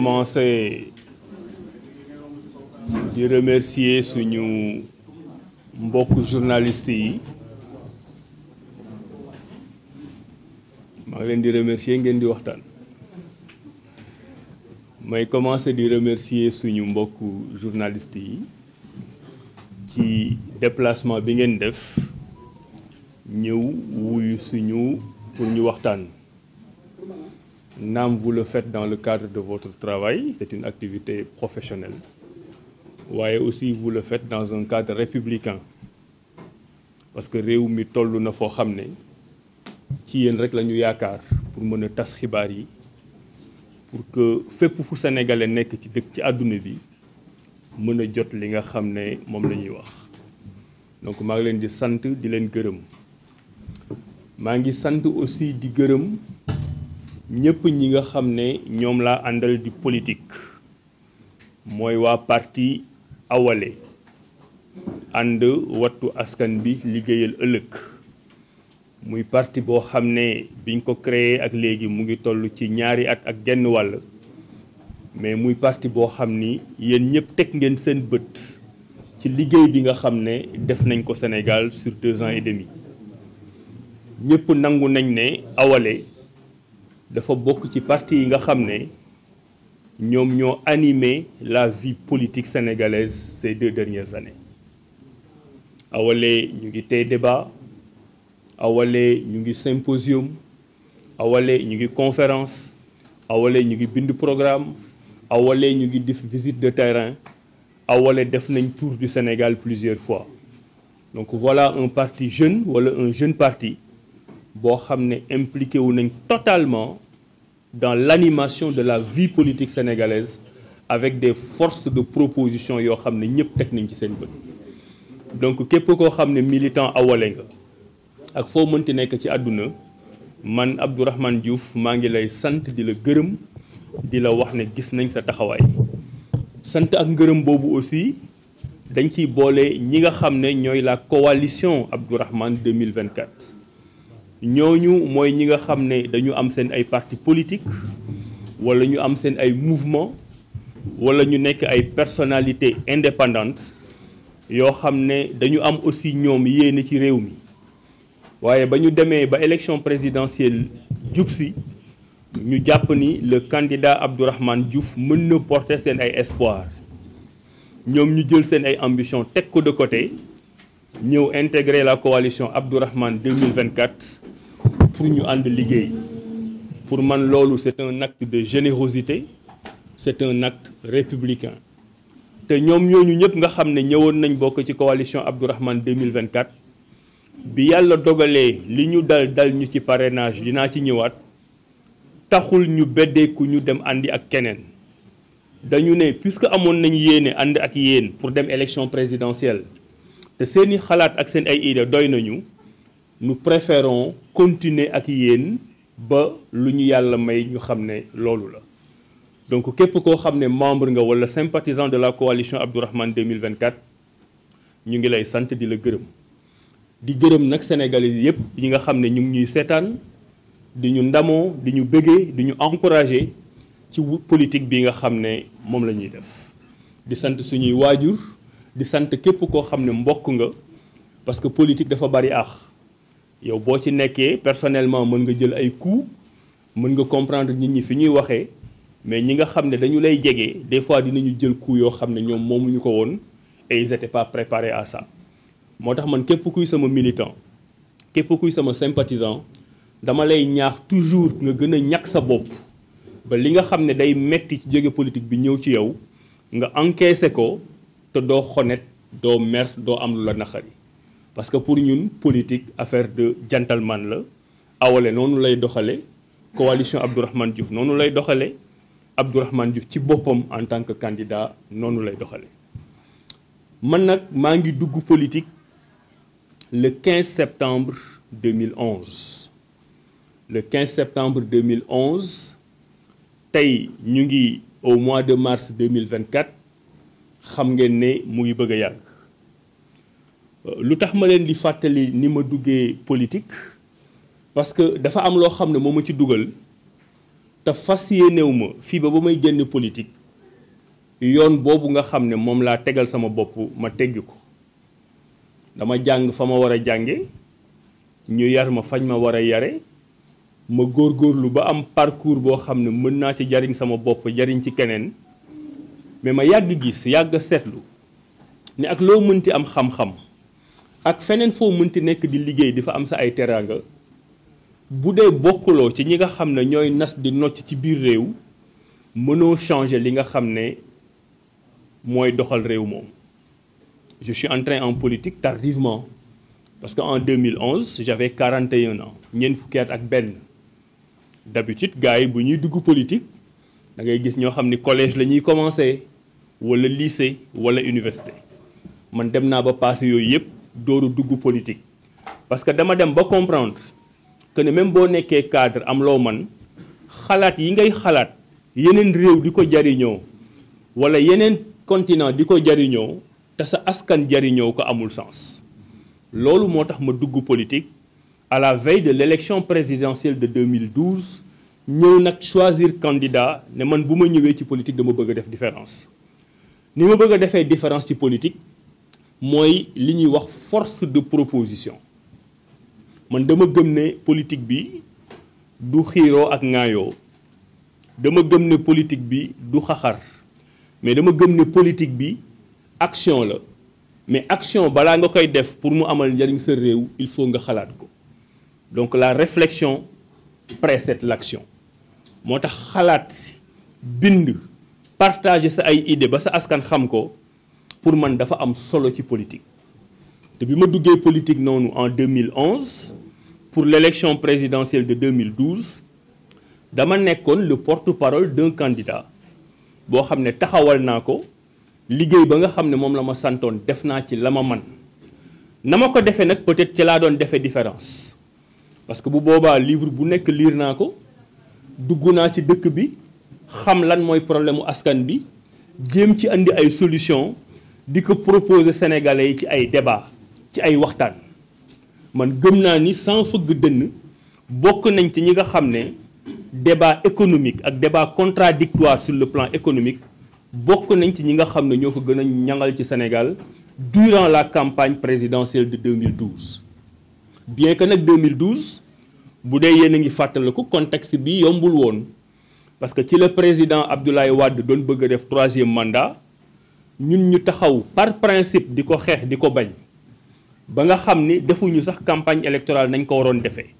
commencer di remercier suñu mbokk journalistes yi maa ngi leen di remercier ngeen di waxtaan may commencer di remercier suñu mbokk journalistes yi ci déplacement bi ngeen def ñëw wuyu suñu pour ñu waxtaan. Naam, vous le faites dans le cadre de votre travail, c'est une activité professionnelle. waaye aussi vous le faites dans un cadre républicain parce que réew mi toll na foo xam ne ci yéen rek la ñu yaakaar pour mën a tas xibaar yi pour que fépp fu sénégalais nekk ci dëkk ci àdduna bi mën a jot li nga xam ne moom la ñuy wax. donc maa ngi leen di sant di leen gërëm maa ngi sant aussi di gërëm ñëpp ñi nga xam ne ñoom laa àndal di politique mooy waa parti Awalé ànd wattu askan bi liggéeyal ëllëg muy parti boo xam ne biñ ko créé ak léegi mu ngi toll ci ñaari at ak genn wàll mais muy parti boo xam ni yéen ñëpp teg ngeen seen bët ci liggéey bi nga xam ne def nañ ko Sénégal sur 2 ans et demi ñëpp nangu nañ ne Awalé dafa bokk ci parti yi nga xam ne ñoom ñoo animé la vie politique sénégalaise ces 2 dernières années. Awalé ñu ngi tey débat Awalé ñu ngi symposium Awalé ñu ngi conférence Awalé ñu ngi bind programme Awalé ñu ngi def visite de terrain Awalé def nañ tour du Sénégal plusieurs fois. Donc voilà un parti jeune wala un jeune parti boo xam ne impliqué wu nañ totalement dans l'animation de la vie politique sénégalaise avec des forces de proposition yoo xam ne ñëpp teg nañ ci seen bët. donc képp koo xam ne militant Awalé nga ak foo mënti nekk ci àdduna man Abdourahmane Diouf maa ngi lay sant di la gërëm di la wax ne gis nañ sa taxawaay. sant ak ngërëm boobu aussi dañ ciy boole ñi nga xam ne ñooy la coalition Abdourahmane 2024. ñooñu mooy ñi nga xam ne dañu am seen ay parti politique wala ñu am seen ay mouvement wala ñu nekk ay personnalité indépendante yoo xam ne dañu am aussi ñoom yéene ci réew mi waaye ba ñu demee ba élection présidentielle jub si ñu jàpp ni le candidat Abdourahmane Diouf mën na porter seen ay espoir ñoom ñu jël seen ay ambition teg ko de côté ñëw intégrer la coalition Abdourahmane 2024 pour ñu ànd liggéey. pour man loolu c'est un acte de générosité c'est un acte républicain te ñoom ñooñu ñëpp nga xam ne ñëwoon nañ bokk ci coalition Abdourahmane 2024 bi yàlla dogalee li ñu dal ñu ci parrainage dinaa ci ñëwaat taxul ñu beddeeku ñu dem àndi ak keneen dañu ne puisque amoon nañ yéene ànd ak yéen pour dem élection présidentielle te seeni xalaat ak seen ay idée doy nañu nous préférons continuer ak yéen ba lu ñu yàlla may ñu xam ne loolu la. donc képp koo xam ne membre nga wala sympathisant de la coalition Abdourahmane 2024 ñu ngi lay sant di la gërëm di gërëm nag sénégalais yépp yi nga xam ne ñu ngi ñuy seetaan di ñu ndamoo di ñu bëggee di ñu encourager ci politique bi nga xam ne moom la ñuy def. di sant suñuy waajur di sant képp koo xam ne mbokk nga parce que politique dafa bari ax yow boo ci nekkee personnellement mën nga jël ay coups mën nga comprendre nit ñi fi ñuy waxee mais ñi nga xam ne dañu lay jege des fois dinañu jël coups yoo xam ne ñoom moomuñu ko woon et ils étaient pas préparés à ça. moo tax man képp kuy sama militant képp kuy sama sympathisant dama lay ñaax toujours nga gën a ñàkk sa bopp ba li nga xam ne day metti ci jóge politique bi ñëw ci yow nga encaissé ko te doo xonet doo mer doo am lu la naqari. parce que pour ñun politique affaire de gentleman la Awalé noonu lay doxale coalition Abdourahmane Diouf noonu lay doxale Abdourahmane Diouf ci boppam en tant que candidat noonu lay doxale man nag maa ngi dugg politique le 15 septembre 2011 le 15 septembre 2011 tey ñu ngi au mois de mars 2024 xam ngeen ne mu ngi bëgg a yàgg. lu tax ma leen di fàttali ni ma duggee politique parce que dafa am loo xam ne moo ma ci dugal te fas yéenew ma fii ba may génn politique yoon boobu nga xam ne moom laa tegal sama bopp ma teggi ko. dama jàng fa ma war a jànge ñu yar ma fañ ma war a yare ma góorgóorlu ba am parcours boo xam ne mën naa ci jariñ sama bopp jariñ ci keneen mais ma yàgg gis yàgg seetlu ne ak loo mënti am xam-xam ak feneen foo mënti nekk di liggéey di fa am sa ay teraanga bu dee bokkuloo ci ñi nga xam ne ñooy nas di nocc ci biir réew mënoo changer li nga xam ne mooy doxal réew moom. Je suis entré en politique tardivement parce qu'en 2011 j'avais 41 ans ñeent fukki at ak benn. D'habitude gars yi bu ñuy dugg politique da ngay gis ñoo xam ni collège la ñuy commencé wala lycée wala université man dem naa ba passé yooyu yëpp dooru dugg politique parce que dama dem ba comprendre que ne même boo nekkee cadre am loo man xalaat yi ngay xalaat yeneen réew di ko jariñoo wala yeneen continent di ko jariñoo te sa askan jariñoo ko amul sens. loolu moo tax ma dugg politique à la veille de l'élection présidentielle de 2012 ñëw nag choisir candidat ne man bu ma ñëwee ci politique dama bëgg a def différence. ni ma bëgg a defee différence ci politique mooy li ñuy wax force de proposition man dama gëm ne politique bi du xiiroo ak ŋaayoo dama gëm ne politique bi du xaxar mais dama gëm ne politique bi action la mais action balaa nga koy def pour mu amal njariñ sa réew il faut nga xalaat ko donc la réflexion précède l'action moo tax xalaat si bind partager sa ay idée ba sa askan xam ko pour man dafa am solo ci politique te bi ma duggee politique noonu en 2011 pour l'élection présidentielle de 2012 dama nekkoon le porte-parole d'un candidat boo xam ne taxawal naa ko liggéey ba nga xam ne moom la ma santoon def naa ci la ma man na ma ko defee nag peut-être ci laa doon defee différence parce que bu boobaa livre bu nekk lire naa ko dugg naa ci dëkk bi xam lan mooy problème mu askan bi jéem ci andi ay solution di ko proposer sénégalais yi ci ay débat ci ay waxtaan man gëm naa ni sans fëgg dënn bokk nañ ci ñi nga xam ne débat économique ak débat contradictoire sur le plan économique bokk nañ ci ñi nga xam ne ñoo ko gën a ñangal ci Sénégal durant la campagne présidentielle de 2012 bien que nag 2012 bu dee yéen a ngi fàttaliku contexte bi yombul woon parce que ci le président Abdoulaye Wade doon bëgg a def 3e mandat ñun ñu taxaw par principe di ko xeex di ko bañ ba nga xam ni defuñu sax campagne électorale nañ ko waroon defee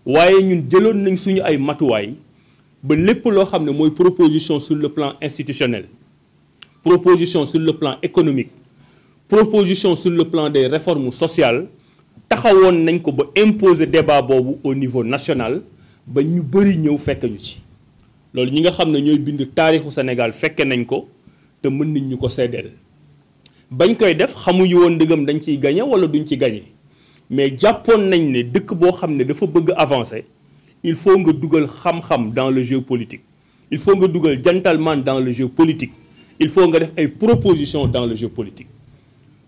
waaye ñun jëloon nañ suñu ay matuwaay ba lépp loo xam ne mooy proposition sur le plan institutionnel proposition sur le plan économique proposition sur le plan des réformes sociales taxawoon nañ ko ba imposer débat boobu au niveau national ba ñu bëri ñëw fekk ñu ci loolu ñi nga xam ne ñooy bind taarixu Sénégal fekke nañ ko te mën nañ ñu ko seddeel bañ koy def xamuñu woon ndëgam dañ ciy gagné wala duñ ci gagné mais jàppoon nañ ne dëkk boo xam ne dafa bëgg avancer il faut nga dugal xam-xam dans le jeu politique il faut nga dugal gentleman dans le jeu politique il faut nga def ay propositions dans le jeu politique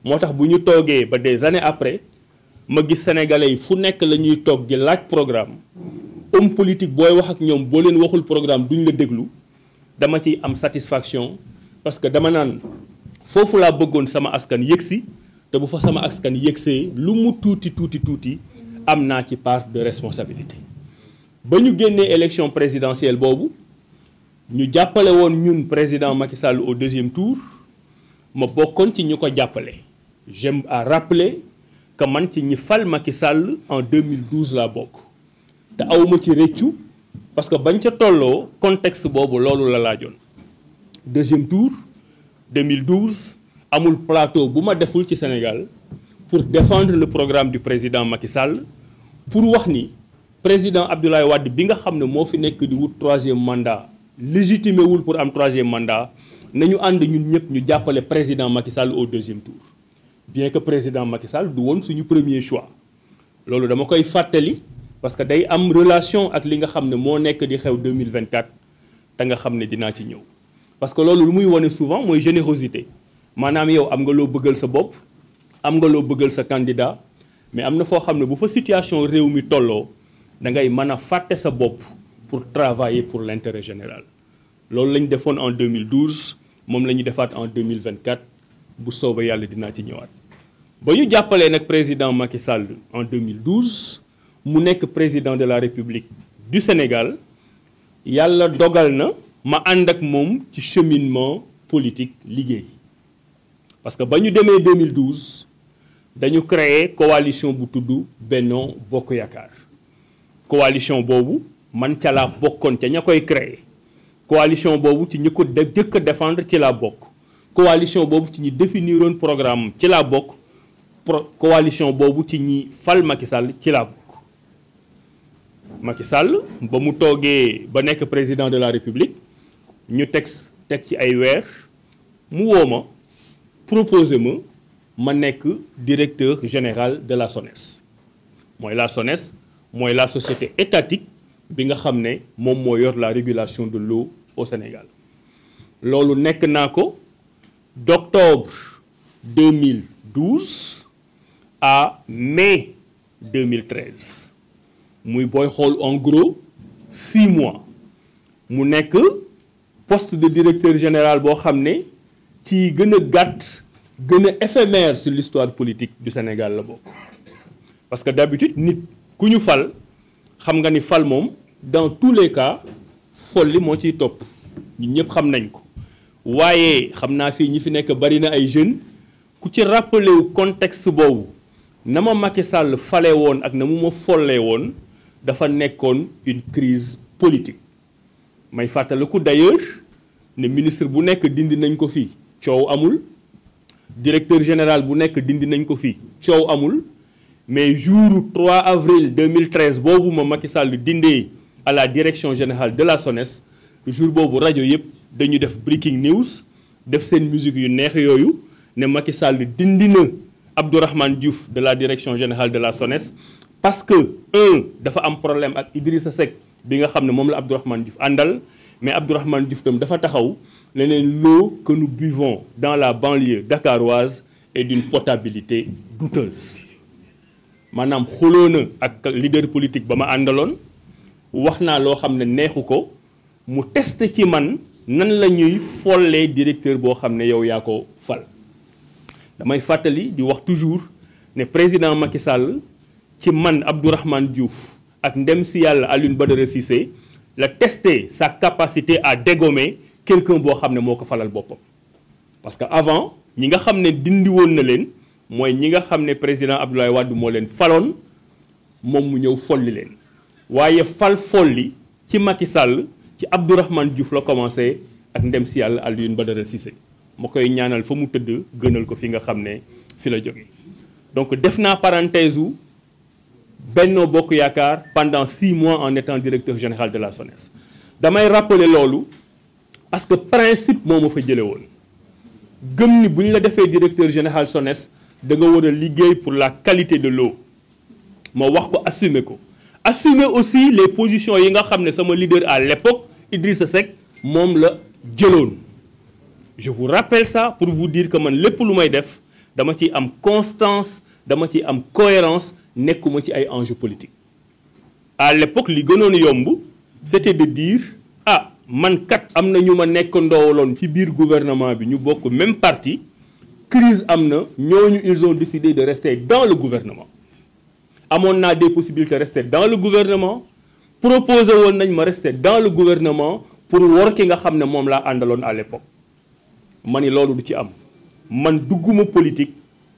moo tax bu ñu toogee ba des années après ma gis sénégalais yi fu nekk la ñuy toog di laaj programme homme politique booy wax ak ñoom boo leen waxul programme duñ la déglu dama ciy am satisfaction parce que dama naan foofu laa bëggoon sama askan yëgsi te bu fa sama askan yëgsee lu mu tuuti am naa ci part de responsabilité ba ñu génnee élection présidentielle boobu ñu jàppale woon ñun président Macky Sall au 2e tour ma bokkoon ci ñu ko jàppale j'aime à rappeler que man ci ñi fal Macky Sall en 2012 laa bokk te awma ci rëccu parce que bañ ca tolloo contexte boobu loolu la laajoon 2e tour 2012 amul plateau bu ma deful ci Sénégal pour défendre le programme du président Macky Sall pour wax ni président Abdoulaye Wade bi nga xam ne moo fi nekk di wut 3e mandat légitimé wul pour am 3e mandat nañu ànd ñun ñëpp ñu jàppale président Macky Sall au 2e tour bien que président Macky Sall du woon suñu premier choix loolu dama koy fàttali parce que day am relation ak li nga xam ne moo nekk di xew 2024 te nga xam ne dinaa ci ñëw parce que loolu lu muy wane souvent mooy générosité maanaam yow am nga loo bëggal sa bopp am nga loo bëggal sa candidat mais am na foo xam ne bu fa situation réew mi tolloo da ngay mën a fàtte sa bopp pour travailler pour l'intérêt général loolu la ñu defoon en 2012 moom la ñu defaat en 2024 bu soobee yàlla dinaa ci ñëwaat ba ñu jàppalee nag président Macky Sall en 2012 mu nekk président de la République du Sénégal yàlla dogal na ma ànd ak moom ci cheminement politique liggéey parce que ba ñu demee 2012 dañu créer coalition bu tudd Benno Bokk Yaakaar coalition boobu man ca laa bokkoon ca ña koy créer coalition boobu ci ñi ko jëkk a défendre ci laa bokk coalition boobu ci ñi définiroon programme ci laa bokk coalition boobu ci ñi fal Macky Sall ci laa bokk Macky Sall ba mu toogee ba nekk président de la République ñu teg ci ay weer mu woo ma proposé ma nekk directeur général de la SONES mooy la SONES mooy la société étatique bi nga xam ne moom moo yor la régulation de l'eau au Sénégal loolu nekk naa ko d'octobre 2012 à mai 2013 muy booy xool en gros 6 mois mu nekk poste de directeur général boo xam ne ci gën a gàtt gën a éphémère sur l'histoire politique du Sénégal la bokk parce que d'habitude nit ku ñu fal xam nga ni fal moom dans tous les cas folli moo ciy topp ñun ñëpp xam nañ ko waaye xam naa fii ñi fi nekk bari na ay jeunes ku ci rappelé wu contexte boobu na ma Macky Sall fale woon ak na mu ma follee woon dafa nekkoon une crise politique may fàttaliku d'ailleurs ne ministre bu nekk dindi nañ ko fii coow amul directeur général bu nekk dindi nañ ko fii coow amul mais jour 3 avril 2013 boobu ma Macky Sall dindee à la direction générale de la SONES jour boobu rajo yëpp dañu def breaking news def seen musique yu neex yooyu ne Macky Sall dindi na Abdourahmane Diouf de la direction générale de la SONES parce que dafa am problème ak Idrissa Seck bi nga xam ne moom la Abdourahmane Diouf àndal mais Abdourahmane Diouf tam dafa taxaw leneen l'eau que nous buvons dans la banlieue dakaroise est d'une potabilité douteuse maanaam xuloo na ak leader politique ba ma àndaloon wax naa loo xam ne neexu ko mu testé ci man nan la ñuy follee directeur boo xam ne yow yaa ko fal damay fàttali di wax toujours ne président Macky Sall ci man Abdourahmane Diouf ak ndem si yàlla Alioune Badara Cissé la testé sa capacité à dégommer quelqu'un boo xam ne moo ko falal boppam parce que avant ñi nga xam ne dindi woon na leen mooy ñi nga xam ne président Abdoulaye Wade moo leen faloon moom mu ñëw folli leen waaye folli ci Macky Sall ci Abdourahmane Diouf la commencé ak ndem si yàlla Alioune Badara Cissé ma koy ñaanal fa mu tëdd gënal ko fi nga xam ne fi la jóge donc def naa parenthèse u Benno Bokk Yaakaar pendant 6 mois en étant directeur général de la SONES damay rappeler loolu parce que principe moo ma fa jële woon gëm ni bu ñu la defee directeur général SONES da nga war a liggéey pour la qualité de l'eau ma wax ko assumer aussi les positions yi nga xam ne sama leader à l'époque Idrissa Seck moom la jëloon je vous rappelle ça pour vous dire que man lépp lu may def dama ci am constance dama ci am cohérence nekkuma ci ay enjeux politiques à l'époque li gënoon yomb c'était de dire man kat am na ñu ma nekk ndoowaloon ci biir gouvernement bi ñu bokk même parti crise am na ñooñu ils ont décidé de rester dans le gouvernement amoon naa des possibilités de rester dans le gouvernement proposé woon nañ ma rester dans le gouvernement pour war ki nga xam ne moom laa àndaloon à l'époque ma ni loolu du ci am man dugguma politique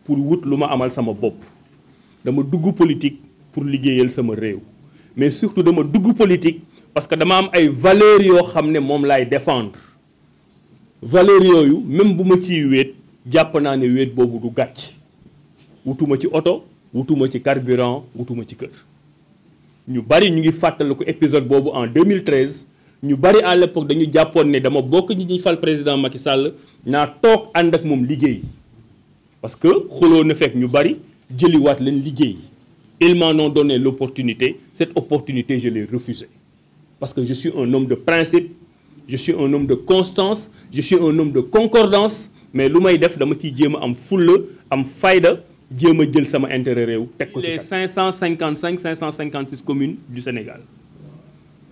pour wut lu ma amal sama bopp dama dugg politique pour liggéeyal sama réew mais surtout dama dugg politique parce que dama am ay valeurs yoo xam ne moom laay défendre valeurs yooyu même bu ma ciy wéet jàpp naa ne wéet boobu du gàcc wutuma ci oto wutuma ci carburant wutuma ci kër ñu bari ñu ngi fàttaliku épisode boobu en 2013 ñu bari à l'époque dañu jàppoon ne dama bokk ñi ñuy fal président Macky Sall naa toog ànd ak moom liggéey parce que xuloo na fekk ñu bari jëliwaat leen liggéey ils m'en ont donné l'opportunité cette opportunité je l'ai refusée parce que je suis un homme de principe je suis un homme de constance je suis un homme de concordance mais lu may def dama ciy jéem a am fulla am fayda jéem a jël sama intérêt réew teg ko ci les 555 556 communes du Sénégal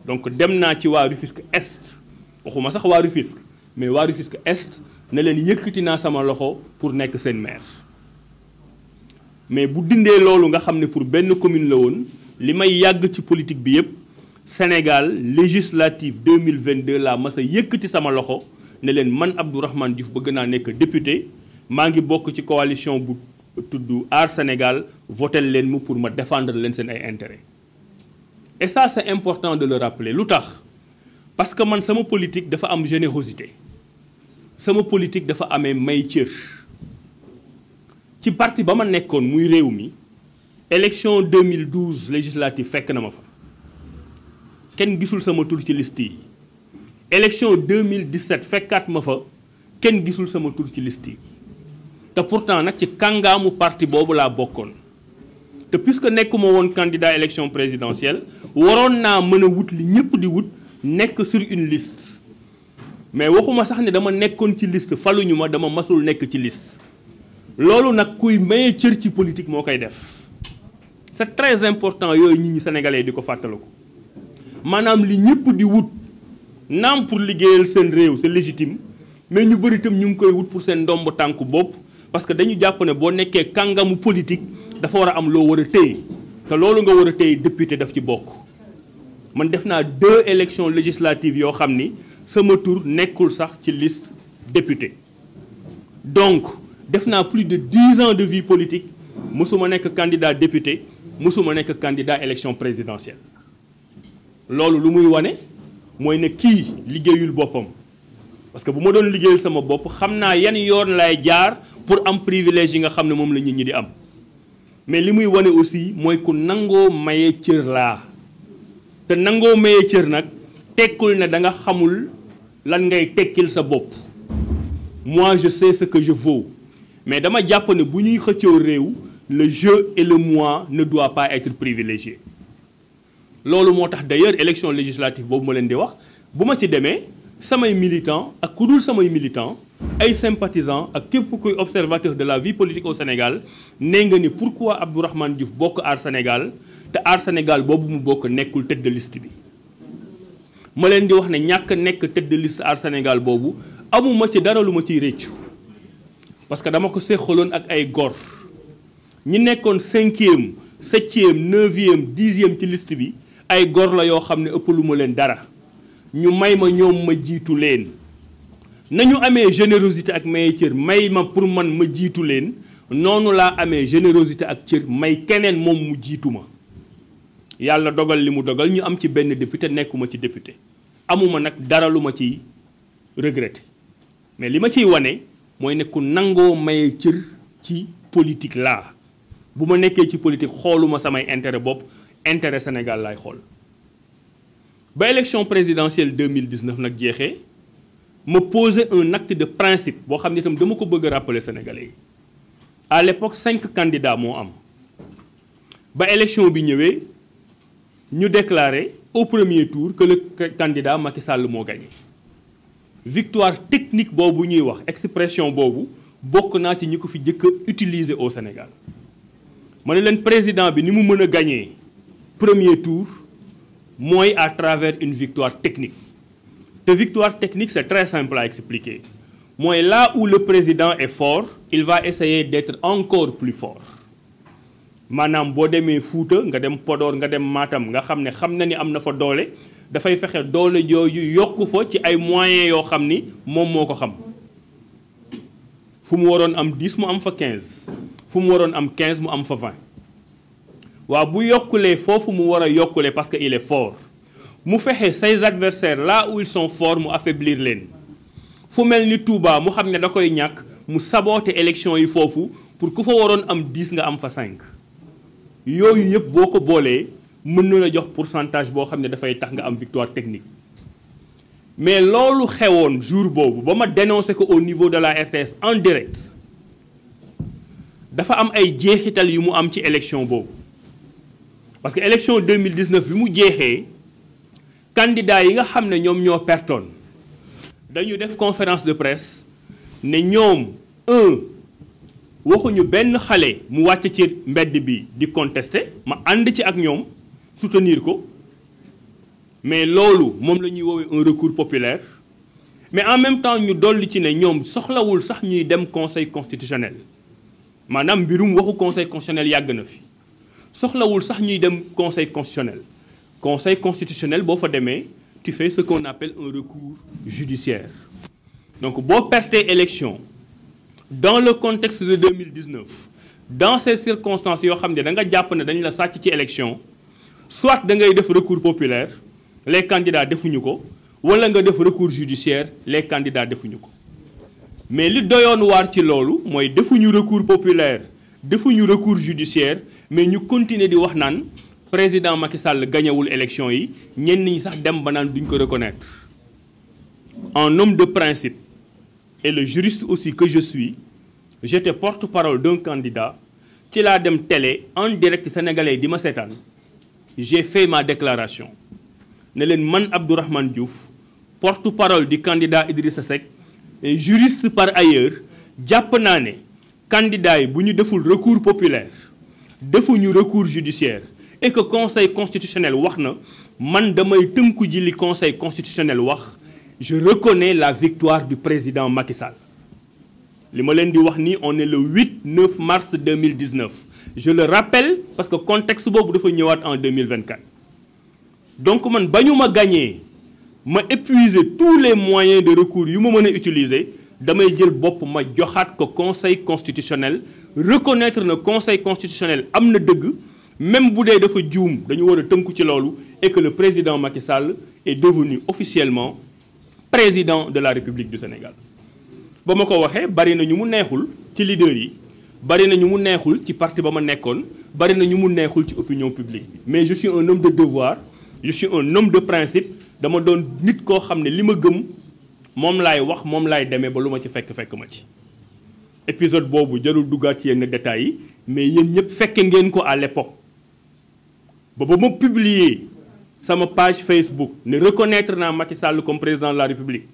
donc dem naa ci waa Rufisque Est waxuma sax waa Rufisque mais waa Rufisque Est ne leen yëkkati naa sama loxo pour nekk seen maire mais bu dindee loolu nga xam ne pour benn commune la woon li may yàgg ci politique bi yépp Sénégal législative 2022 laa mas a yëkkati sama loxo ne leen man Abdourahmane Diouf bëgg naa nekk député maa ngi bokk ci coalition bu tudd Aar Sénégal votel leen mu pour ma défendre leen seen ay intérêts et ça c'est important de le rappeler lu tax parce que man sama politique dafa am générosité sama politique dafa amee may cër ci parti ba ma nekkoon muy réew mi élection 2012 législative fekk na ma fa kenn gisul sama tur ci liste yi élection 2017 fekkaat ma fa kenn gisul sama tur ci liste yi te pourtant nag ci kàngaamu parti boobu laa bokkoon te puisque nekkuma woon candidat élection présidentielle waroon naa mën a wut li ñëpp di wut nekk sur une liste mais waxuma sax ne dama nekkoon ci liste faluñu ma dama masul nekk ci liste loolu nag kuy maye cër ci politique moo koy def c'est très important yooyu nit ñi sénégalais di ko fàttaliku maanaam li ñëpp di wut naam pour liggéeyal seen réew c'est légitime mais ñu bëri itam ñu ngi koy wut pour seen ndomb tànku bopp parce que dañu jàpp ne boo nekkee kàngamu politique dafa war a am loo war a téye te loolu nga war a téye député daf ci bokk man def naa 2 élections législatives yoo xam ni sama tur nekkul sax ci liste député donc def naa plus de 10 ans de vie politique mësuma nekk candidat député mësuma nekk candidat élection présidentielle loolu lu muy wane mooy ne kii liggéeyul boppam parce que bu ma doon liggéeyal sama bopp xam naa yan yoon lay jaar pour am privilège yi nga xam ne moom la nit ñi di am mais li muy wane aussi mooy ku nangoo maye cër laa te nangoo maye cër nag tekkul ne da nga xamul lan ngay tekkil sa bopp moi je sais ce que je vaux mais dama jàpp ne bu ñuy xëccoo réew le je et le moi ne doit pas être privilégié loolu moo tax d'ailleurs élection législative boobu ma leen di wax bu ma ci demee samay militants ak ku dul samay militants ay sympathisants ak képp kuy observateur de la vie politique au Sénégal nee nga ni pourquoi Abdourahmane Diouf bokk Aar Sénégal te Aar Sénégal boobu mu bokk nekkul tête de liste bi ma leen di wax ne ñàkk nekk tête de liste Aar Sénégal boobu amuma ci dara lu ma ciy réccu parce que dama ko séqaloon ak ay góor ñi nekkoon 5e 7e 9e 10e ci liste bi ay góor la yoo xam ne ëpp lu ma leen dara ñu may ma ñoom ma jiitu leen nañu amee générosité ak may cër may ma pour man ma jiitu leen noonu laa amee générosité ak cër may keneen moom mu jiitu ma yàlla dogal li mu dogal ñu am ci benn député nekkuma ci député amuma nag dara lu ma ciy regretter mais li ma ciy wane mooy ne ku nangoo maye cër ci politique laa bu ma nekkee ci politique xooluma samay intérêt bopp intérêt Sénégal laay xool ba élection présidentielle 2019 nag jeexee ma poser un acte de principe boo xam ne itam dama ko bëgg a rappeler Sénégalais yi à l'époque 5 candidats moo am ba élection bi ñëwee ñu déclarer au premier tour que le candidat Macky Sall moo gagné victoire technique boobu ñuy wax expression boobu bokk naa ci ñi ko fi jëkk a utiliser au Sénégal ma ne leen président bi ni mu mën a gagné premier tour mooy à travers une victoire technique te victoire technique c'est très simple à expliquer mooy là où le président est fort il va essayer d'être encore plus fort maanaam boo demee Fuuta nga dem Podor nga dem Matam nga xam ne xam na ni am na fa doole dafay fexe doole jooju yokku fa ci ay moyens yoo xam ni moom moo ko xam fu mu waroon am 10 mu am fa 15 fu mu waroon am 15 mu am fa 20 waaw bu yokkulee foofu mu war a yokkule parce que il est fort mu fexe ses adversaires là où ils sont forts mu affaiblir leen fu mel ni Touba mu xam ne da koy ñàkk mu saboter élection yi foofu pour ku fa waroon am 10 nga am fa 5 yooyu yëpp boo ko boolee mën na la jox pourcentage boo xam ne dafay tax nga am victoire technique mais loolu xewoon jour boobu ba ma dénoncé ko au niveau de la RTS en direct dafa am ay jeexital yu mu am ci élection boobu parce que élection 2019 bi mu jeexee candidat yi nga xam ne ñoom ñoo pertoon dañu def conférence de presse ne ñoom waxuñu benn xale mu wàcc ci mbedd bi di contester ma ànd ci ak ñoom soutenir ko mais loolu moom la ñuy woowee un recours populaire mais en même temps ñu dolli ci ne ñoom soxlawul sax ñuy dem conseil constitutionnel maanaam mbirum waxu conseil constitutionnel yàgg na fi soxlawul sax ñuy dem conseil constitutionnel boo fa demee tu fais ce qu'on appelle un recours judiciaire donc boo pertee élection dans le contexte de 2019 dans ces circonstances yoo xam ne da nga jàpp ne dañ la sàcc ci élection soit da ngay def recours populaire les candidats defuñu ko wala nga def recours judiciaire les candidats defuñu ko mais li doyoon waar ci loolu mooy defuñu recours populaire defuñu recours judiciaire mais ñu continuer di wax naan président Macky Sall gañewul élection yi ñenn ñi sax dem ba naan duñ ko reconnaître en homme de principe et le juriste aussi que je suis j'étais porte-parole d'un candidat ci laa dem télé en direct sénégalais di ma seetaan j'ai fait ma déclaration ne leen man Abdourahmane Diouf porte-parole du candidat Idrissa Seck et juriste par ailleurs jàpp naa ne candidat yi bu ñu deful recours populaire defuñu recours judiciaire et que conseil constitutionnel wax na man damay tënku ji li conseil constitutionnel wax je reconnais la victoire du président Macky Sall li ma leen di wax nii on est le 8-9 mars 2019 je le rappelle parce que contexte boobu dafa ñëwaat en 2024 donc man ba ñu ma gagné ma épuiser tous les moyens de recours yu ma mën a utiliser damay jël bopp ma joxaat ko conseil constitutionnel reconnaître na conseil constitutionnel am na dëgg même bu dee dafa juum dañu war a tënku ci loolu et que le président Macky Sall est devenu officiellement président de la République du Sénégal ba ma ko waxee bari na ñu mu neexul ci leader yi bari na ñu mu neexul ci parti ba ma nekkoon bari na ñu mu neexul ci opinion publique bi mais je suis un homme de devoir je suis un homme de principe dama doon nit koo xam ne li ma gëm moom laay wax moom laay demee ba lu ma ci fekk ma ci épisode boobu jarul duggaat ci yenn détails yi mais yéen ñëpp fekke ngeen ko à l'époque ba ma publier sama page Facebook ne reconnaître naa Macky Sall comme président de la République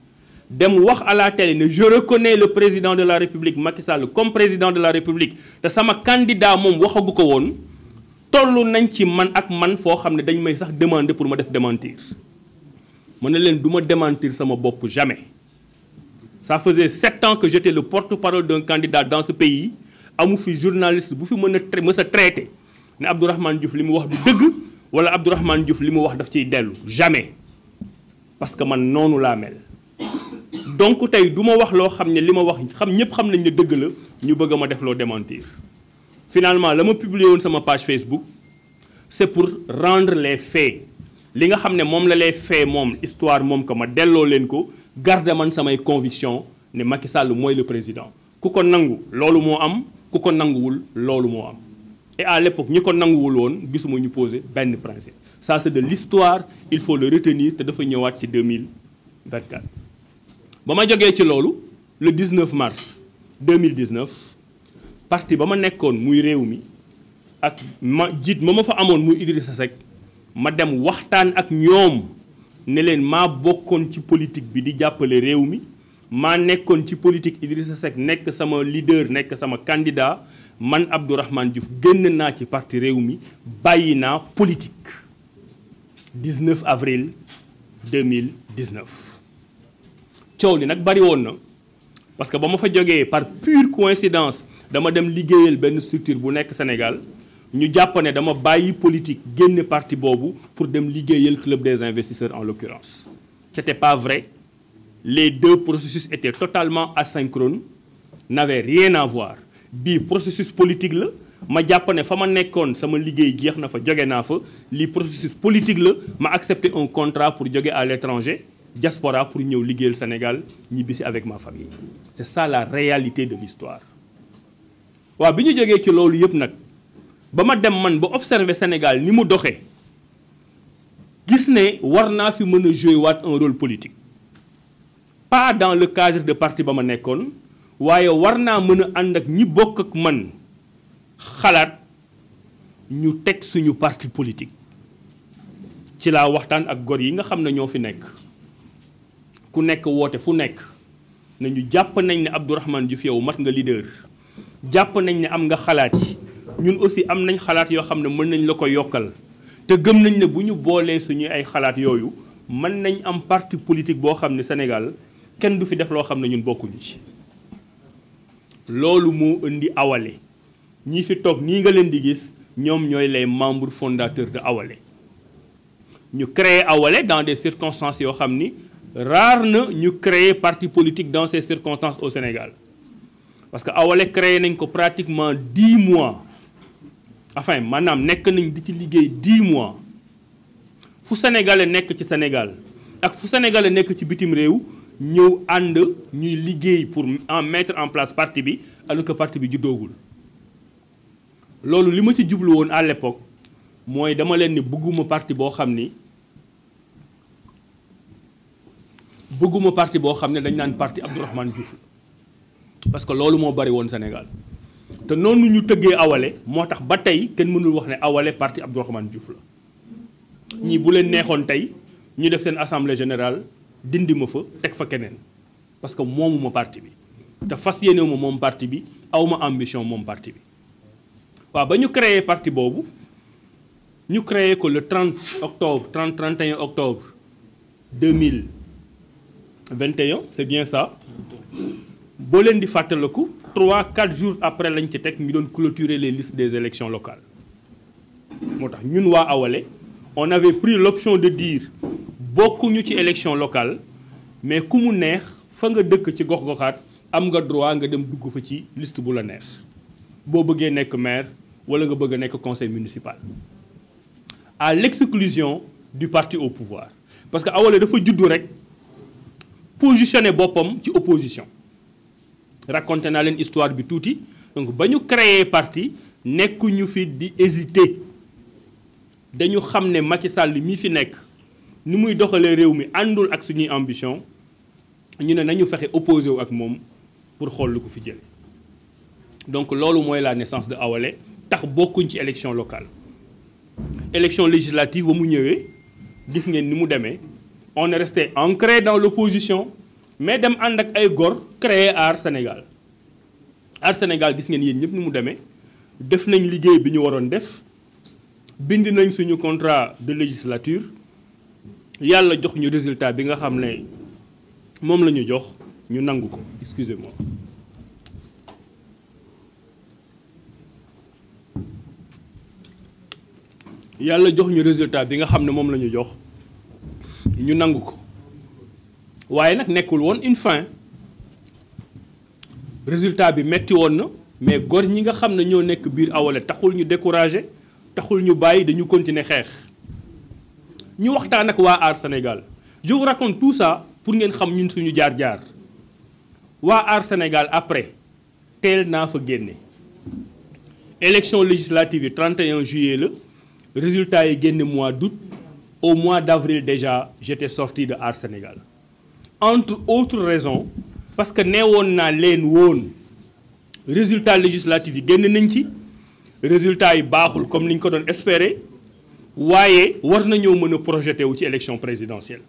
dem wax à la télé ne je reconnais le président de la République Macky Sall comme président de la République te sama candidat moom waxagu ko woon tollu nañ ci man ak man foo xam ne dañ may sax demander pour ma def démentir ma ne leen du ma démentir sama bopp jamais ça faisait 7 ans que j'étais le porte-parole d'un candidat dans ce pays amu fi journaliste bu fi mës a traité ne Abdourahmane Diouf li mu wax du dëgg wala Abdourahmane Diouf li mu wax daf ciy dellu jamais parce que man noonu laa mel donc tey du ma wax loo xam ne li ma wax ñëpp xam nañ ne dëgg la ñu bëgg ma def loo démentir finalement la ma publié woon sama page Facebook c'est pour rendre les faits li nga xam ne moom la les faits moom histoire moom ko ma delloo leen ko garder man samay conviction ne Macky Sall mooy le président ku ko nangu loolu moo am ku ko nanguwul loolu moo am et à l'époque ñi ko nanguwul woon gisuma ñu poser benn principe ça c'est de l'histoire il faut le retenir te dafa ñëwaat ci 2024 ba ma jógee ci loolu le 19 mars 2019 parti ba ma nekkoon muy réew mi ak ma jiit ma fa amoon muy Idrissa Seck ma dem waxtaan ak ñoom ne leen maa bokkoon ci politique bi di jàppale réew mi maa nekkoon ci politique Idrissa Seck nekk sama leader nekk sama candidat man Abdourahmane Diouf génn naa ci parti réew mi bàyyi naa politique 19 avril 2019 coow li nag bari woon na parce que ba ma fa jógee par pure coïncidence dama dem liggéeyal benn structure bu nekk Sénégal ñu jàpp ne dama bàyyi politique génne parti boobu pour dem liggéeyal club des investisseurs en l'occurrence c'était pas vrai les deux processus étaient totalement asynchrones n'avaient rien à voir bii processus politique la ma jàpp ne fa ma nekkoon sama liggéey jeex na fa jóge naa fa lii processus politique la ma accepté un contrat pour jóge à l'étranger diaspora pour ñëw liggéeyal Sénégal ñibbisi avec ma famille c'est ça la réalité de l'histoire waaw bi ñu jógee ci loolu yëpp nag ba ma dem man ba observer Sénégal ni mu doxee gis ne war naa fi mën a jouer waat un rôle politique pas dans le cadre de parti ba ma nekkoon waaye war naa mën a ànd ak ñi bokk ak man xalaat ñu teg suñu parti politique ci laa waxtaan ak gor yi nga xam ne ñoo fi nekk ku nekk woote fu nekk nañu jàpp nañ ne Abdourahmane Diouf yow mat nga leader jàpp nañ ne am nga xalaat yi ñun aussi am nañ xalaat yoo xam ne mën nañ la ko yokkal te gëm nañ ne bu ñu boolee suñu ay xalaat yooyu mën nañ am parti politique boo xam ne Sénégal kenn du fi def loo xam ne ñun bokkuñu ci. loolu moo indi Awalé ñi fi toog nii nga leen di gis ñoom ñooy les membres fondateurs de Awalé ñu créé Awalé dans des circonstances yoo xam ni rare na ñu créer parti politique dans ces circonstances au Sénégal parce que Awalé créé nañ ko pratiquement 10 mois enfin maanaam nekk nañ di ci liggéey 10 mois fu sénégalais nekk ci Sénégal ak fu sénégalais nekk ci bitim réew ñëw ànd ñuy liggéey pour en mettre en place parti bi alors que parti bi juddoogul loolu li ma ci jublu woon à l'époque mooy dama leen ni bëgguma parti boo xam ne dañ naan parti Abdourahmane Diouf la parce que loolu moo bari woon Sénégal te noonu ñu tëggee Awalé moo tax ba tey kenn mënul wax ne Awalé parti Abdourahmane Diouf la ñii bu leen neexoon tey ñu def seen assemblée générale dindi ma fa teg fa keneen parce que moomuma parti bi te fas yéenewuma moom parti bi awma ambition moom parti bi waaw ba ñu créé parti boobu ñu créé ko le 31 octobre 2021 c'est bien ça boo leen di fàttaliku 3-4 jours après lañ ci teg ñu doon clôturer les listes des élections locales moo tax ñun waa Awalé on avait pris l'option de dire bokkuñu ci élection locale mais ku mu neex fa nga dëkk ci gox-goxaat am nga droit nga dem dugg fa ci liste bu la neex boo bëggee nekk maire wala nga bëgg a nekk conseil municipal à l'exclusion du parti au pouvoir parce que Awalé dafa juddu rek positionné boppam ci opposition raconté naa leen histoire bi tuuti donc ba ñu créer parti nekkuñu fi di hésiter dañu xam ne Macky Sall mi fi nekk ni muy doxalee réew mi àndul ak suñuy ambition ñu ne nañu fexe opposé wu ak moom pour xool lu ko fi jële donc loolu mooy la naissance de Awalé tax bokkuñ ci élection locale élection législative ba mu ñëwee gis ngeen ni mu demee on est resté ancré dans l'opposition mais dem ànd ak ay góor créer Aar Sénégal Aar Sénégal gis ngeen yéen ñëpp ni mu demee def nañ liggéey bi ñu waroon def bind nañ suñu contrat de législature yàlla jox ñu résultat bi nga xam ne moom la ñu jox ñu nangu ko excusez-moi yàlla jox ñu résultat bi nga xam ne moom la ñu jox ñu nangu ko waaye nag nekkul woon une fin résultat bi metti woon na mais góor ñi nga xam ne ñoo nekk biir Awalé taxul ñu découragé taxul ñu bàyyi dañu continuer xeex ñu waxtaan ak waa Aar Sénégal je vous raconte tout ça pour ngeen xam ñun suñu jaar-jaar waa Aar Sénégal après teel naa fa génne élection législative yi 31 juillet la résultat yi génne mois d'août au mois d'avril déjà j'étais sorti de Aar Sénégal entre autres raisons parce que neewoon naa leen woon résultat législatif yi génn nañ ci résultat yi baaxul comme ni ñu ko doon espérer waaye war nañoo mën a projeté wu ci élection présidentielle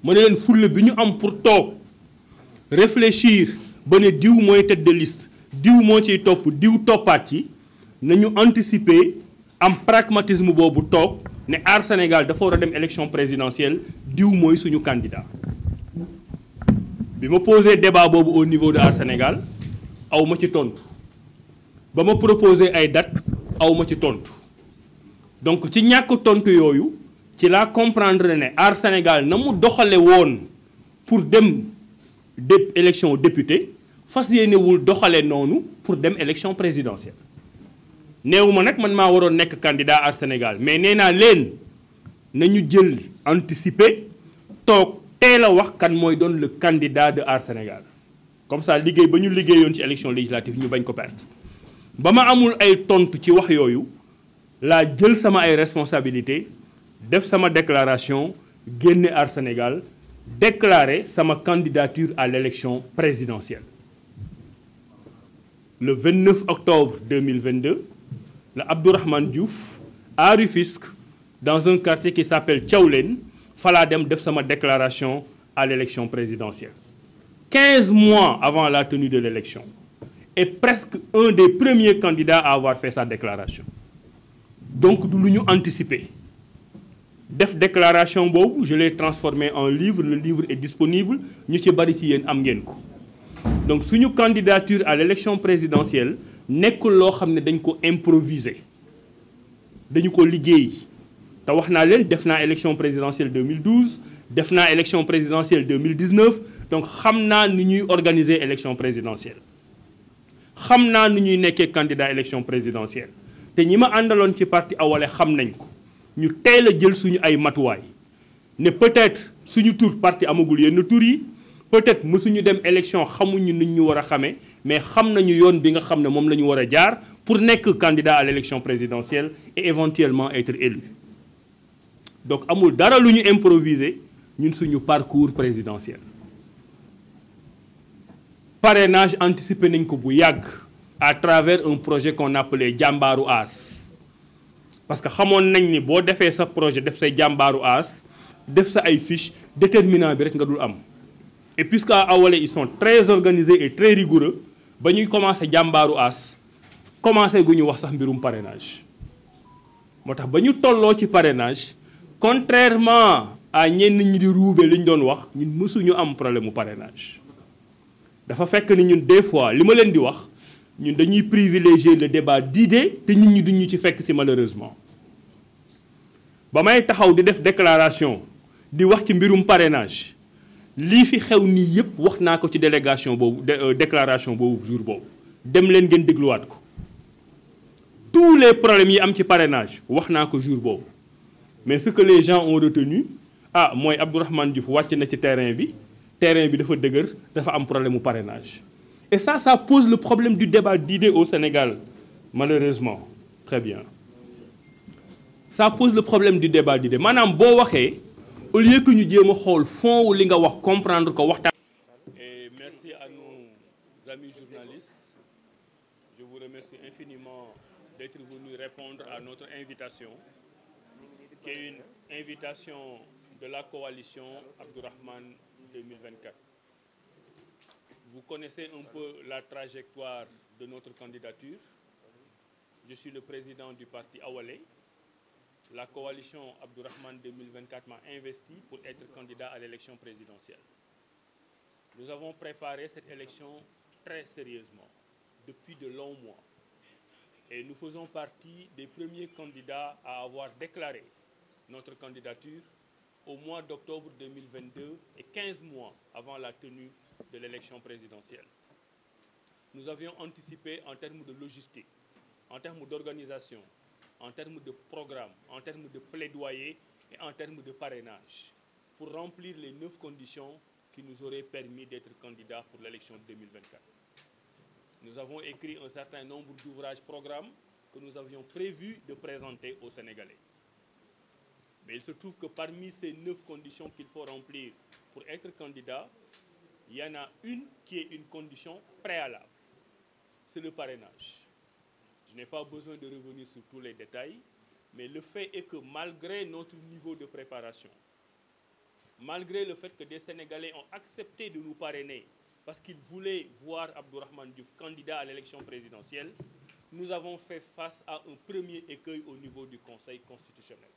ma ne leen fulla bi ñu am pour toog réfléchir ba ne diw mooy tête de liste diw moo ciy topp diw toppaat ci nañu anticiper am pragmatisme boobu toog ne Aar Sénégal dafa war a dem élection présidentielle diw mooy suñu candidat bi ma posé débat boobu au niveau de Aar Sénégal aw ma ci tontu ba ma proposé ay date aw ma ci tontu donc ci ñàkk tontu yooyu ci laa comprendre ne Aar Sénégal na mu doxale woon pour dem élection député fas yéenewul doxale noonu pour dem élection présidentielle néew ma nag man maa waroon nekk candidat Aar Sénégal mais nee naa leen nañu jël anticiper toog teel a wax kan mooy doon le candidat de Aar Sénégal comme ça liggéey ba ñu liggéeyoon ci élection législative ñu bañ ko perte ba ma amul ay tontu ci wax yooyu laa jël sama ay responsabilité def sama déclaration génne Aar Sénégal déclarer sama candidature à l'élection présidentielle le 29 octobre 2022 le Abdourahmane Diouf à Rufisque dans un quartier qui s'appelle Thiawlène fa laa dem def sama déclaration à l'élection présidentielle 15 mois avant la tenue de l'élection et presque un des premiers candidats à avoir fait sa déclaration donc du lu ñu anticiper def déclaration boobu je l'ai transformé en livre, le livre est disponible ñu ci bari ci yéen am ngeen ko. Donc suñu candidature à l'élection présidentielle nekkul loo xam ne dañ ko improviser dañu ko liggéey te wax naa leen def naa élection présidentielle 2012 def naa élection présidentielle 2019 donc xam naa ni ñuy organiser élection présidentielle xam naa ni ñuy nekkee candidat élection présidentielle te ñi ma àndaloon ci parti Awalé xam nañ ko ñu teel a jël suñu ay matuwaay ne peut-être suñu tur parti amagul yenn tur yi peut-être mësuñu dem élection xamuñu nit ñu war a xamee mais xam nañu yoon bi nga xam ne moom la ñu war a jaar pour nekk candidat à l'élection présidentielle et éventuellement être élu. Donc amul dara lu ñu improviser ñun suñu parcours présidentiel. Parrainage anticipé nañ ko bu yàgg à travers un projet qu'on appelait Jàmbaaru Aas parce que xamoon nañ ni boo defee sa projet def say Jàmbaaru Aas def sa ay fiches déterminant bi rek nga dul am. Et puisqu'à Awalé ils sont très organisés et très rigoureux ba ñuy commencé Jàmbaaru Aas commencé gu ñu wax sax mbirum parrainage moo tax ba ñu tolloo ci parrainage contrairement à ñenn ñi di ruube li ñu doon wax ñun mësuñu am problème mu parrainage. dafa fekk ni ñun des fois li ma leen di wax ñun dañuy privilégier le débat d'idées te nit ñi duñu ci fekk ci malheureusement ba may taxaw di def déclaration di wax ci mbirum parrainage lii fi xew nii yëpp wax naa ko ci délégation boobu déclaration boobu jour boobu dem leen ngeen dégluwaat ko tous les problèmes yi am ci parrainage wax naa ko jour boobu mais ce que les gens ont retenu mooy Abdourahmane Diouf wàcc na ci terrain bi dafa dëgër dafa am problème mu parrainage et ça pose le problème du débat d'idées au Sénégal malheureusement très bien ça pose le problème du débat d'idées maanaam boo waxee au lieu que ñu jéem a xool fond wu li nga wax comprendre ko waxtaan. Et merci à nos amis journalistes je vous remercie infiniment d'être venus répondre à notre invitation qui est une invitation de la coalition Abdourahmane 2024. Vous connaissez un peu la trajectoire de notre candidature. Je suis le président du parti Awalé. La coalition Abdourahmane 2024 m'a investi pour être candidat à l'élection présidentielle. Nous avons préparé cette élection très sérieusement, depuis de longs mois. Et nous faisons partie des premiers candidats à avoir déclaré notre candidature au mois d'octobre 2022 et 15 mois avant la tenue de l'élection présidentielle. Nous avions anticipé en termes de logistique, en termes d'organisation, en termes de programme, en termes de plaidoyer et en termes de parrainage pour remplir les 9 conditions qui nous auraient permis d'être candidats pour l'élection 2024. Nous avons écrit un certain nombre d'ouvrages programmes que nous avions prévu de présenter aux Sénégalais. Mais il se trouve que parmi ces 9 conditions qu'il faut remplir pour être candidat, il y en a une qui est une condition préalable. C'est le parrainage. Je n'ai pas besoin de revenir sur tous les détails, mais le fait est que malgré notre niveau de préparation, malgré le fait que des Sénégalais ont accepté de nous parrainer parce qu'ils voulaient voir Abdourahmane Diouf candidat à l'élection présidentielle, nous avons fait face à un premier écueil au niveau du Conseil constitutionnel.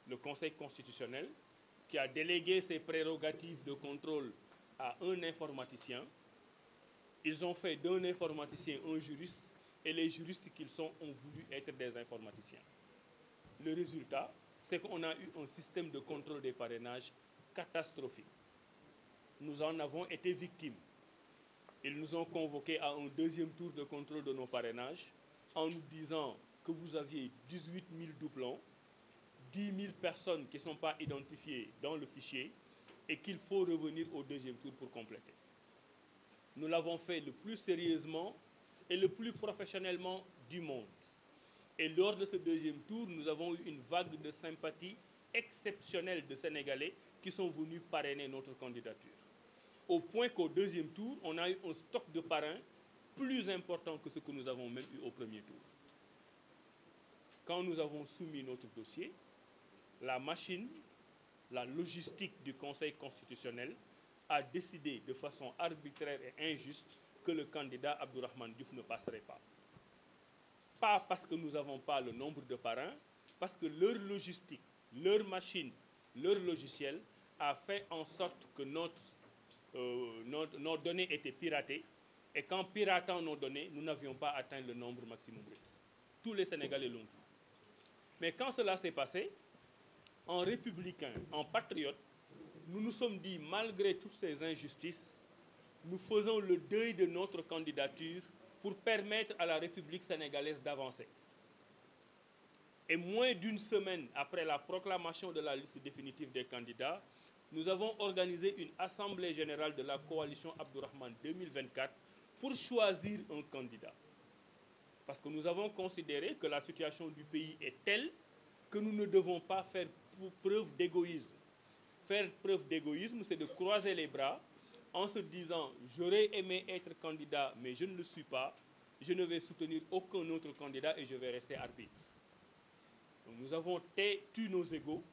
Le Conseil constitutionnel, qui a délégué ses prérogatives de contrôle à un informaticien, ils ont fait d'un informaticien un juriste et les juristes qu'ils sont ont voulu être des informaticiens. Le résultat, c'est qu'on a eu un système de contrôle des parrainages catastrophique. Nous en avons été victimes. Ils nous ont convoqués à un deuxième tour de contrôle de nos parrainages en nous disant que vous aviez 18 000 doublons, 10 000 personnes qui ne sont pas identifiées dans le fichier et qu'il faut revenir au deuxième tour pour compléter. Nous l'avons fait le plus sérieusement et le plus professionnellement du monde. Et lors de ce deuxième tour, nous avons eu une vague de sympathie exceptionnelle de Sénégalais qui sont venus parrainer notre candidature. Au point qu'au deuxième tour, on a eu un stock de parrains plus important que ce que nous avons même eu au premier tour. Quand nous avons soumis notre dossier, la machine, la logistique du Conseil constitutionnel a décidé de façon arbitraire et injuste que le candidat Abdourahmane Diouf ne passerait pas. pas parce que nous n'avons pas le nombre de parrains, parce que leur logistique, leur machine, leur logiciel a fait en sorte que nos données étaient piratées. Et qu'en piratant nos données, nous n'avions pas atteint le nombre maximum requis. Tous les Sénégalais l'ont vu. Mais quand cela s'est passé, en républicain, en patriote, nous nous sommes dit, malgré toutes ces injustices, nous faisons le deuil de notre candidature pour permettre à la République sénégalaise d'avancer. Et moins d'une semaine après la proclamation de la liste définitive des candidats, nous avons organisé une assemblée générale de la coalition Abdourahmane 2024 pour choisir un candidat. Parce que nous avons considéré que la situation du pays est telle que nous ne devons pas faire preuve d'égoïsme. Faire preuve d'égoïsme, c'est de croiser les bras en se disant « j'aurais aimé être candidat, mais je ne le suis pas, je ne vais soutenir aucun autre candidat et je vais rester arbitre ». Donc nous avons tué nos égos,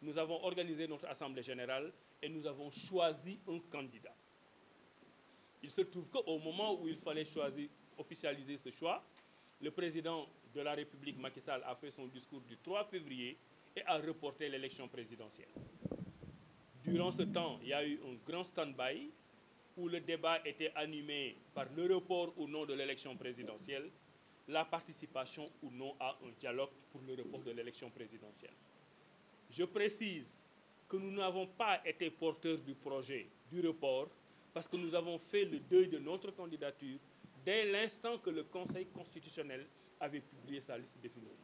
nous avons organisé notre assemblée générale et nous avons choisi un candidat. Il se trouve qu'au moment où il fallait officialiser ce choix, le président de la République, Macky Sall, a fait son discours du 3 février et a reporté l'élection présidentielle. Durant ce temps, il y a eu un grand stand-by où le débat était animé par le report ou non de l'élection présidentielle, la participation ou non à un dialogue pour le report de l'élection présidentielle. Je précise que nous n'avons pas été porteurs du projet du report parce que nous avons fait le deuil de notre candidature dès l'instant que le Conseil constitutionnel avait publié sa liste définitive.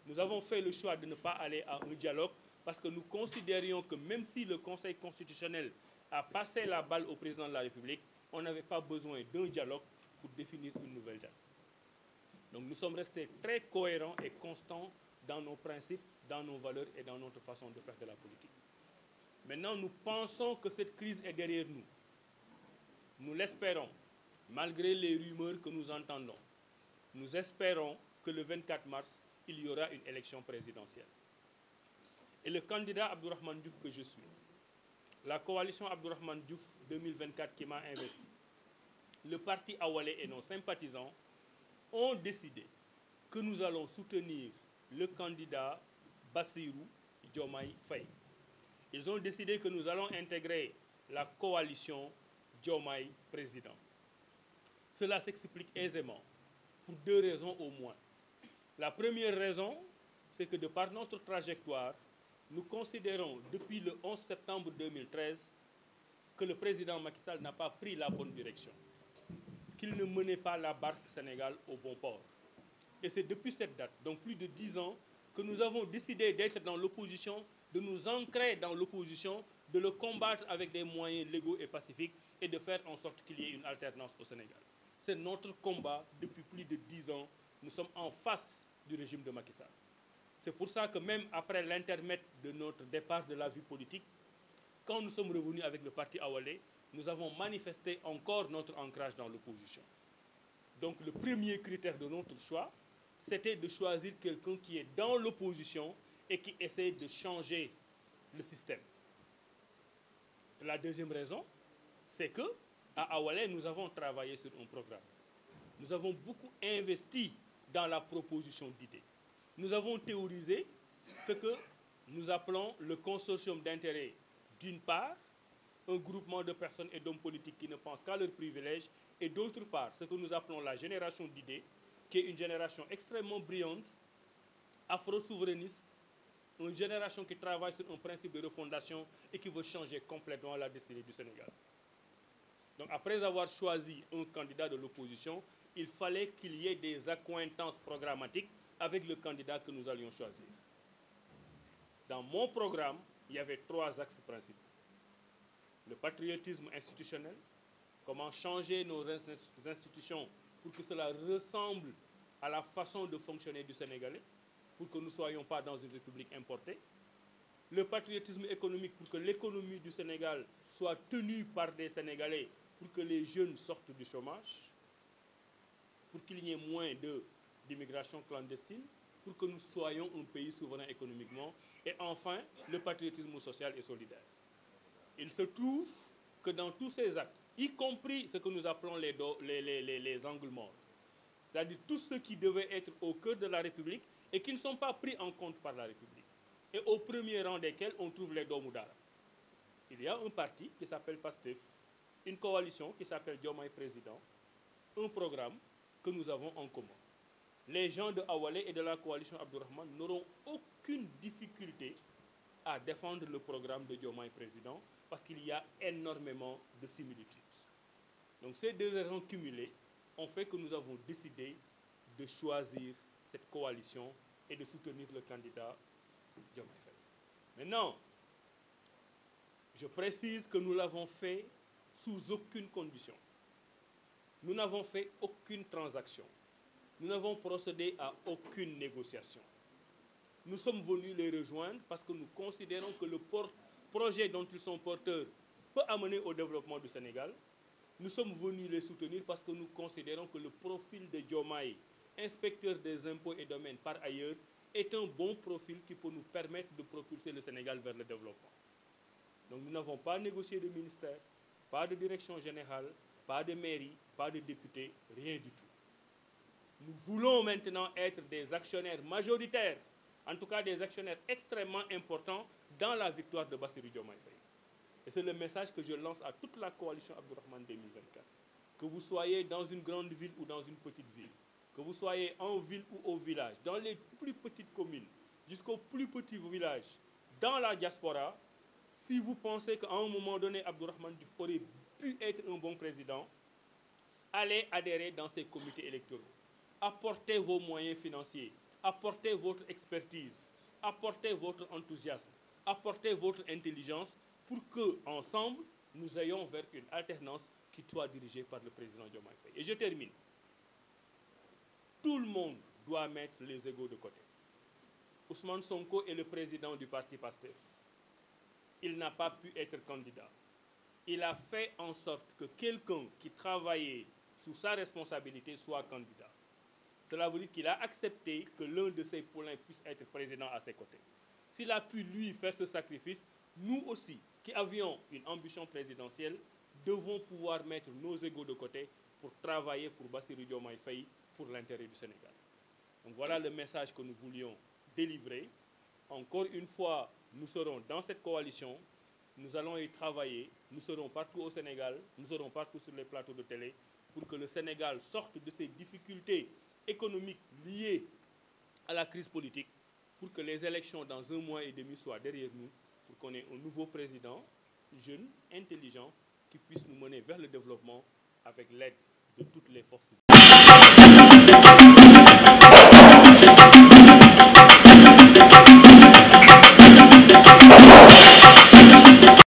Nous avons fait le choix de ne pas aller à un dialogue parce que nous considérions que même si le Conseil constitutionnel a passé la balle au président de la République, on n'avait pas besoin d'un dialogue pour définir une nouvelle date. Donc nous sommes restés très cohérents et constants dans nos principes, dans nos valeurs et dans notre façon de faire de la politique. Maintenant, nous pensons que cette crise est derrière nous. Nous l'espérons, malgré les rumeurs que nous entendons. Nous espérons que le 24 mars, il y aura une élection présidentielle. Et le candidat Abdourahmane Diouf que je suis, la coalition Abdourahmane Diouf 2024 qui m'a investi, le parti Awalé et nos sympathisants ont décidé que nous allons soutenir le candidat Bassirou Diomaye Faye. Ils ont décidé que nous allons intégrer la coalition Diomaye président. Cela s'explique aisément pour deux raisons au moins. La première raison, c'est que de par notre trajectoire, nous considérons depuis le 11 septembre 2013 que le président Macky Sall n'a pas pris la bonne direction, qu'il ne menait pas la barque Sénégal au bon port. Et c'est depuis cette date, donc plus de 10 ans, que nous avons décidé d'être dans l'opposition, de nous ancrer dans l'opposition, de le combattre avec des moyens légaux et pacifiques et de faire en sorte qu'il y ait une alternance au Sénégal. C'est notre combat depuis plus de 10 ans. Nous sommes en face du régime de Macky Sall. C'est pour ça que même après l'intermède de notre départ de la vie politique, quand nous sommes revenus avec le parti Awalé, nous avons manifesté encore notre ancrage dans l'opposition. Donc le premier critère de notre choix, c'était de choisir quelqu'un qui est dans l'opposition et qui essaie de changer le système. La deuxième raison, c'est qu'à Awalé, nous avons travaillé sur un programme. Nous avons beaucoup investi dans la proposition d'idées. Nous avons théorisé ce que nous appelons le consortium d'intérêts d'une part, un groupement de personnes et d'hommes politiques qui ne pensent qu'à leurs privilèges, et d'autre part, ce que nous appelons la génération d'idées, qui est une génération extrêmement brillante, afro-souverainiste, une génération qui travaille sur un principe de refondation et qui veut changer complètement la destinée du Sénégal. Donc après avoir choisi un candidat de l'opposition, il fallait qu'il y ait des accointances programmatiques avec le candidat que nous allions choisir. Dans mon programme, il y avait 3 axes principaux. Le patriotisme institutionnel, comment changer nos institutions pour que cela ressemble à la façon de fonctionner du Sénégalais, pour que nous ne soyons pas dans une république importée. Le patriotisme économique, pour que l'économie du Sénégal soit tenue par des Sénégalais, pour que les jeunes sortent du chômage, pour qu'il y ait moins d'immigration clandestine, pour que nous soyons un pays souverain économiquement, et enfin, le patriotisme social et solidaire. Il se trouve que dans tous ces actes, y compris ce que nous appelons les angles morts, c'est-à-dire tous ceux qui devaient être au cœur de la République et qui ne sont pas pris en compte par la République. Et au premier rang desquels on trouve les Doomu Daara. Il y a un parti qui s'appelle PASTEF, une coalition qui s'appelle Diomaye Président, un programme que nous avons en commun. Les gens de Awalé et de la coalition Abdourahmane n'auront aucune difficulté à défendre le programme de Diomaye Président parce qu'il y a énormément de similitudes. Donc ces deux raisons cumulées ont fait que nous avons décidé de choisir cette coalition et de soutenir le candidat Diomaye Faye. Maintenant, je précise que nous l'avons fait sous aucune condition. Nous n'avons fait aucune transaction. Nous n'avons procédé à aucune négociation. Nous sommes venus les rejoindre parce que nous considérons que le projet dont ils sont porteurs peut amener au développement du Sénégal. Nous sommes venus les soutenir parce que nous considérons que le profil de Diomaye, inspecteur des impôts et domaines par ailleurs, est un bon profil qui peut nous permettre de propulser le Sénégal vers le développement. Donc nous n'avons pas négocié de ministère, pas de direction générale, pas de mairie, pas de député, rien du tout. Nous voulons maintenant être des actionnaires majoritaires, en tout cas des actionnaires extrêmement importants dans la victoire de Bassirou Diomaye Faye. Et c'est le message que je lance à toute la coalition Abdourahmane 2024. Que vous soyez dans une grande ville ou dans une petite ville, que vous soyez en ville ou au village, dans les plus petites communes, jusqu'au plus petit village, dans la diaspora, si vous pensez qu'à un moment donné, Abdourahmane Diouf aurait pu être un bon président, allez adhérer dans ces comités électoraux. Apportez vos moyens financiers, apportez votre expertise, apportez votre enthousiasme, apportez votre intelligence pour que, ensemble, nous ayons vers une alternance qui soit dirigée par le président Diomaye Faye. Et je termine. Tout le monde doit mettre les égos de côté. Ousmane Sonko est le président du parti PASTEF. Il n'a pas pu être candidat. Il a fait en sorte que quelqu'un qui travaillait sous sa responsabilité soit candidat. Cela veut dire qu'il a accepté que l'un de ses poulains puisse être président à ses côtés. S'il a pu, lui, faire ce sacrifice, nous aussi, qui avions une ambition présidentielle, devons pouvoir mettre nos égos de côté pour travailler pour Bassirou Diomaye Faye, pour l'intérêt du Sénégal. Donc voilà le message que nous voulions délivrer. Encore une fois, nous serons dans cette coalition, nous allons y travailler, nous serons partout au Sénégal, nous serons partout sur les plateaux de télé pour que le Sénégal sorte de ces difficultés économiques liées à la crise politique, pour que les élections dans 1 mois et demi soient derrière nous, pour qu'on ait un nouveau président, jeune, intelligent, qui puisse nous mener vers le développement avec l'aide de toutes les forces.